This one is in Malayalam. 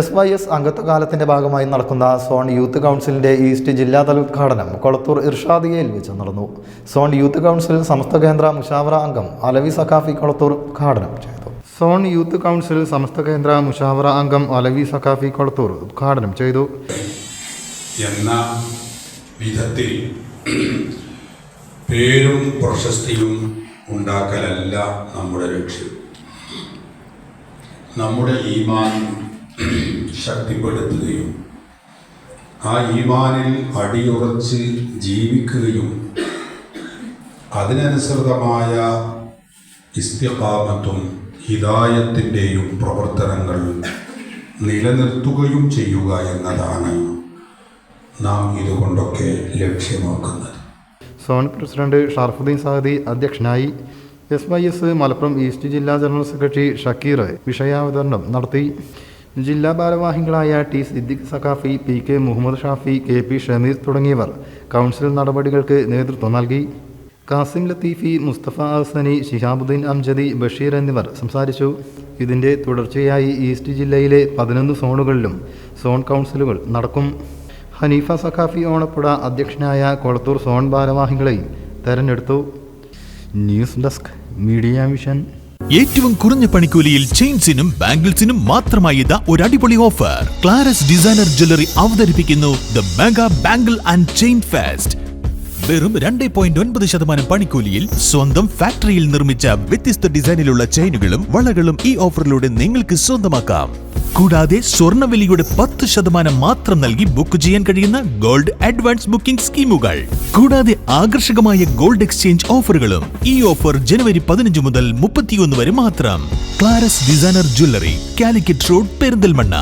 SYS അംഗത്വകാലത്തിന്റെ ഭാഗമായി നടക്കുന്ന സോൺ യൂത്ത് കൗൺസിലിന്റെ ഈസ്റ്റ് ജില്ലാതല ഉദ്ഘാടനം കൊളത്തൂർ ഇർഷാദിയയിൽ വെച്ച് നടന്നു. സോൺ യൂത്ത് കൗൺസിൽ സമസ്ത കേന്ദ്ര മുഷാവറ അംഗം അലവി സഖാഫി കൊളത്തൂർ ഉദ്ഘാടനം ചെയ്തു. സോൺ യൂത്ത് കൗൺസിൽ സമസ്ത കേന്ദ്ര മുഷാവറ അംഗം അലവി സഖാഫി കൊളത്തൂർ ഉദ്ഘാടനം ചെയ്തു. എന്ന വിധത്തിൽ പേരും പ്രശസ്തിയും ഉണ്ടാക്കലല്ല നമ്മുടെ ലക്ഷ്യം. നമ്മുടെ ഈമാൻ ശക്തിപ്പെടുത്തുകയും ആ ഈമാനിൽ അടിയുറച്ച് ജീവിക്കുകയും അതിനനുസൃതമായ ഇസ്തിഖാമത്തും ഹിദായത്തിൻ്റെയും പ്രവർത്തനങ്ങൾ നിലനിർത്തുകയും ചെയ്യുക എന്നതാണ് നാം ഇതുകൊണ്ടൊക്കെ ലക്ഷ്യമാക്കുന്നത്. സോൺ പ്രസിഡന്റ് ഷർഫുദ്ദീൻ സാദി അധ്യക്ഷനായി. SYS മലപ്പുറം ഈസ്റ്റ് ജില്ലാ ജനറൽ സെക്രട്ടറി ഷക്കീർ വിഷയാവതരണം നടത്തി. ജില്ലാ ഭാരവാഹികളായ T Siddique Saqafi, PK Muhammad Shafi, KP Shameer തുടങ്ങിയവർ കൗൺസിൽ നടപടികൾക്ക് നേതൃത്വം നൽകി. കാസിം ലത്തീഫി, മുസ്തഫ ഹസനി, ശിഹാബുദ്ദീൻ അംജദി, ബഷീർ എന്നിവർ സംസാരിച്ചു. ഇതിൻ്റെ തുടർച്ചയായി ഈസ്റ്റ് ജില്ലയിലെ 11 സോണുകളിലും സോൺ കൗൺസിലുകൾ നടക്കും. ഹനീഫ സഖാഫി ഓണപ്പുഴ അധ്യക്ഷനായ കൊളത്തൂർ സോൺ ഭാരവാഹികളെയും തെരഞ്ഞെടുത്തു. News desk media vision. ഏറ്റവും കുറഞ്ഞ പണിക്കൂലിയിൽ ചെയിൻസിനും ബാംഗിൾസിനും മാത്രമായി ഒരു അടിപൊളി ഓഫർ. ക്ലാരസ് ഡിസൈനർ ജ്വല്ലറി അവതരിപ്പിക്കുന്നു the mega bangle and chain fest. വെറും 2.9% പണിക്കൂലിയിൽ സ്വന്തം ഫാക്ടറിയിൽ നിർമ്മിച്ച വ്യത്യസ്ത ഡിസൈനിലുള്ള ചെയിനുകളും വളകളും ഈ ഓഫറിലൂടെ നിങ്ങൾക്ക് സ്വന്തമാക്കാം. കൂടാതെ സ്വർണ്ണവിലയുടെ 10% മാത്രം നൽകി ബുക്ക് ചെയ്യാൻ കഴിയുന്ന ഗോൾഡ് അഡ്വാൻസ് ബുക്കിംഗ് സ്കീമുകൾ. കൂടാതെ ആകർഷകമായ ഗോൾഡ് എക്സ്ചേഞ്ച് ഓഫറുകളും. ഈ ഓഫർ ജനുവരി 15 മുതൽ 31 വരെ മാത്രം. ക്ലാരസ് designer jewellery, Calicut road, Perinthalmanna.